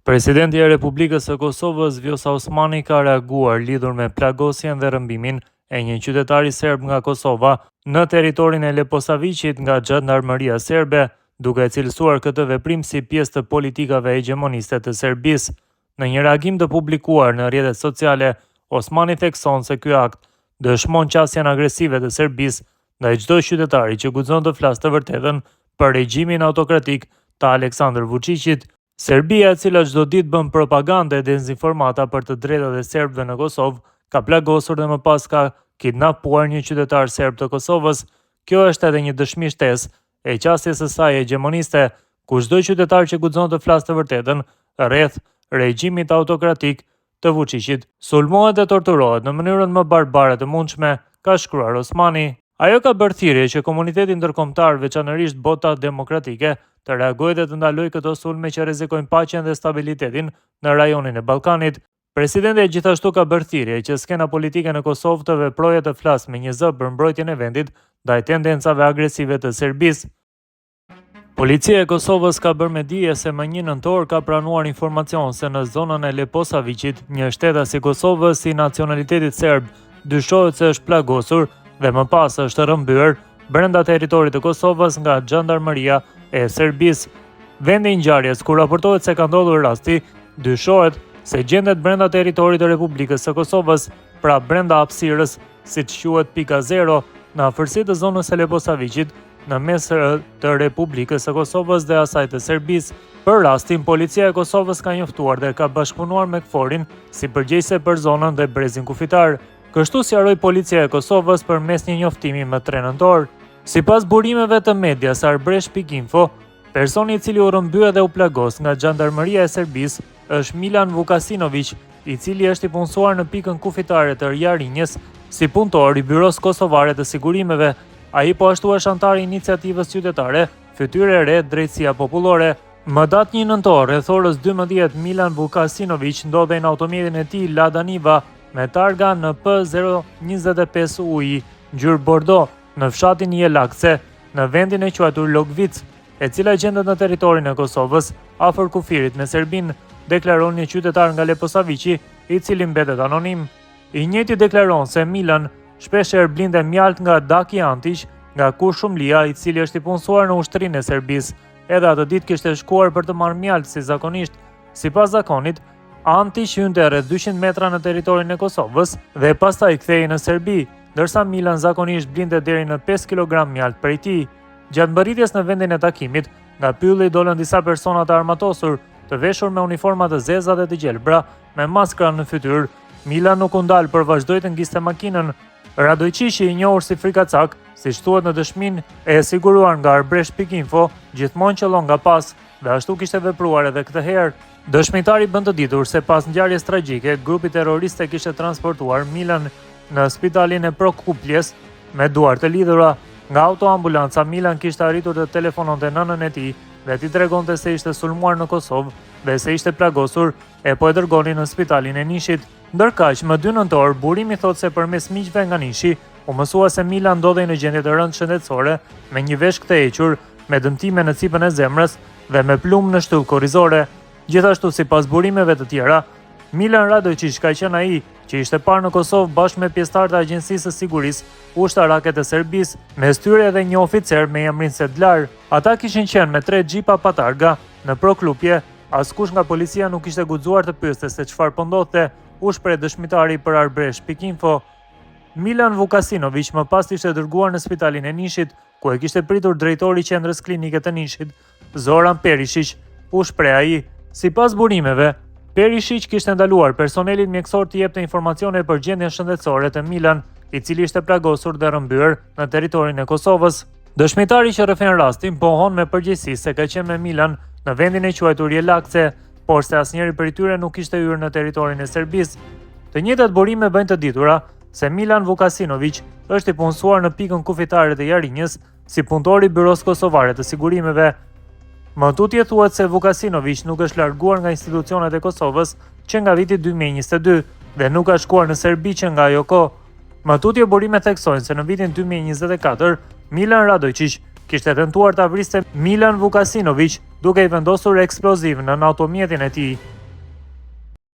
Presidenti e Republikës së Kosovës Vjosa Osmani ka reaguar lidhur me plagosjen dhe rrëmbimin e një qytetari serb nga Kosova në territorin e Leposaviqit nga Zhandarmëria serbe, duke e cilësuar këtë veprim si pjesë të politikave hegemoniste të Serbisë. Në një reagim të publikuar në rrjetet sociale, Osmani thekson se ky akt dëshmon qasjen agresive të Serbisë ndaj çdo qytetari që guxon të flasë të vërtetën për regjimin autokratik të Aleksandar Vučićit. Serbia, e cila çdo ditë bën propagandë e dezinformata për të drejtat e serbëve në Kosovë, ka plagosur dhe më pas ka kidnapuar një qytetar serb të Kosovës. Kjo është edhe një dëshmi shtesë e qasjes së saj hegemoniste, ku çdo qytetar që guxon të flasë të vërtetën rreth regjimit autokratik të Vučićit sulmohet dhe torturohet në mënyrën më barbare të mundshme, ka shkruar Osmani. Ajo ka bërë thirrje që komuniteti ndërkombëtar, veçanërisht bota demokratike, të reagojë dhe të ndalojë këto sulme që rrezikojnë paqen dhe stabilitetin në rajonin e Ballkanit. Presidenti gjithashtu ka bërë thirrje që skena politike në Kosovë të veprojë të flasë me një zë për mbrojtjen e vendit ndaj tendencave agresive të Serbisë. Policia e Kosovës ka bërë me dije se më 1 nëntor ka pranuar informacion se në zonën e Leposaviqit, një shtetas i Kosovës i nacionalitetit serb, dyshohet se është plagosur dhe më pas është rrëmbyer brenda territorit të Kosovës nga Zhandarmëria e Serbisë. Vendi i ngjarjes, ku raportohet se ka ndodhur rasti, dyshohet se gjendet brenda territorit të Republikës së Kosovës, pra brenda hapësirës, siç quhet pika 0, në afërsi të zonës së Leposaviqit, në mes të Republikës së Kosovës dhe asaj të Serbisë. Për rastin, policia e Kosovës ka njoftuar dhe ka bashkëpunuar me KFOR-in si përgjegjëse për zonën dhe brezin kufitar. Kështu sqaroi policia e Kosovës përmes një njoftimi më 3 nëntor. Sipas burimeve të medias Arbresh.info, personi i cili u rrëmbye dhe u plagos nga Zhandarmëria e Serbisë është Milan Vukasinović, i cili është i punësuar në pikën kufitare të Jarinjës si punëtor i Byros Kosovare të Sigurimeve. Ai po ashtu është antar i iniciativës qytetare Fytyrë e Re, Drejtësia Popullore. Më datë 1 nëntor, rreth orës 12, Milan Vukasinović ndodhej në automjetin e tij Lada Niva me targa në P025 UI, ngjyrë bordo, në fshatin Jelakse, në vendin e quajtur Logvic, e cila gjendet në territorin e Kosovës, afër kufirit me Serbinë, deklaron një qytetar nga Leposaviqi, i cili mbetet anonim. I njëjti deklaron se Milan shpeshherë blinte mjalt nga Daki Antić, nga Kurshumlia, i cili është i punësuar në ushtrinë e Serbisë. Edhe atë ditë kishte shkuar për të marrë mjalt si zakonisht. Sipas zakonit, Antić hynte rreth 200 metra në territorin e Kosovës dhe pastaj kthehej në Serbi, ndërsa Milan zakonisht blinte deri në 5 kg mjalt prej tij. Gjatë mbërritjes në vendin e takimit, nga pylli dolën disa persona të armatosur, të veshur me uniforma të zeza dhe të gjelbra, me maskra në fytyrë. Milan nuk u ndal për vazhdoi të ngjiste makinën. Radojqishi, i njohur si Frikacak, siç thuhet në dëshminë e siguruar nga Arbresh.info, gjithmonë qëllon nga pas dhe ashtu kishte vepruar edhe këtë herë. Dëshmitari bën të ditur se pas ngjarjes tragjike, grupi terroriste kishte transportuar Milan në spitalin e Prokupljes me duar të lidhura. Nga autoambulanca, Milan kishte arritur të telefononte nënën e tij dhe t'i tregonte se ishte sulmuar në Kosovë dhe se ishte plagosur, e po e dërgoni në spitalin e Nishit. Ndërkaq, më 2 nëntor, burimi thotë se përmes miqve nga Nishi, u mësua se Milan ndodhej në gjendje të rëndë shëndetësore, me një veshk të hequr, me dëmtime në cipën e zemrës dhe me plumë në shtyllë korrizore. Gjithashtu, sipas burimeve të tjera, Milan Radojqić ka qenë ai që ishte parë në Kosovë bashkë me pjesëtarë të Agjencisë së Sigurisë Ushtarake të Serbisë, mes tyre edhe një oficer me emrin Sedlar. Ata kishin qenë me 3 xhipa pa targa në Proklupje. Askush nga policia nuk ishte guxuar të pyeste se çfarë po ndodhte, u shpreh dëshmitari për Arbresh.info. Milan Vukasinović më pas ishte dërguar në spitalin e Nishit, ku e kishte pritur drejtori i qendrës klinike të Nishit, Zoran Perišić, u shpreh ai. Sipas burimeve, Perišić kishte ndaluar personelin mjekësor të jepte informacione për gjendjen shëndetësore të Milan, i cili ishte plagosur dhe rrëmbyer në territorin e Kosovës. Dëshmitari që rrëfen rastin pohon me përgjegjësi se ka qenë me Milan në vendin e quajtur Jelakse, por se asnjëri prej tyre nuk kishte hyrë në territorin e Serbisë. Të njëjtat burime bëjnë të ditura se Milan Vukasinović është i punësuar në pikën kufitare të Jarinjës si punëtor i Byros Kosovare të Sigurimeve. Më tutje thuhet se Vukasinović nuk është larguar nga institucionet e Kosovës që nga viti 2022 dhe nuk ka shkuar në Serbi që nga ajo kohë. Më tutje burime theksojnë se në vitin 2024 Milan Radojqić kishte tentuar ta vriste Milan Vukasinović duke i vendosur eksploziv në automjetin e tij.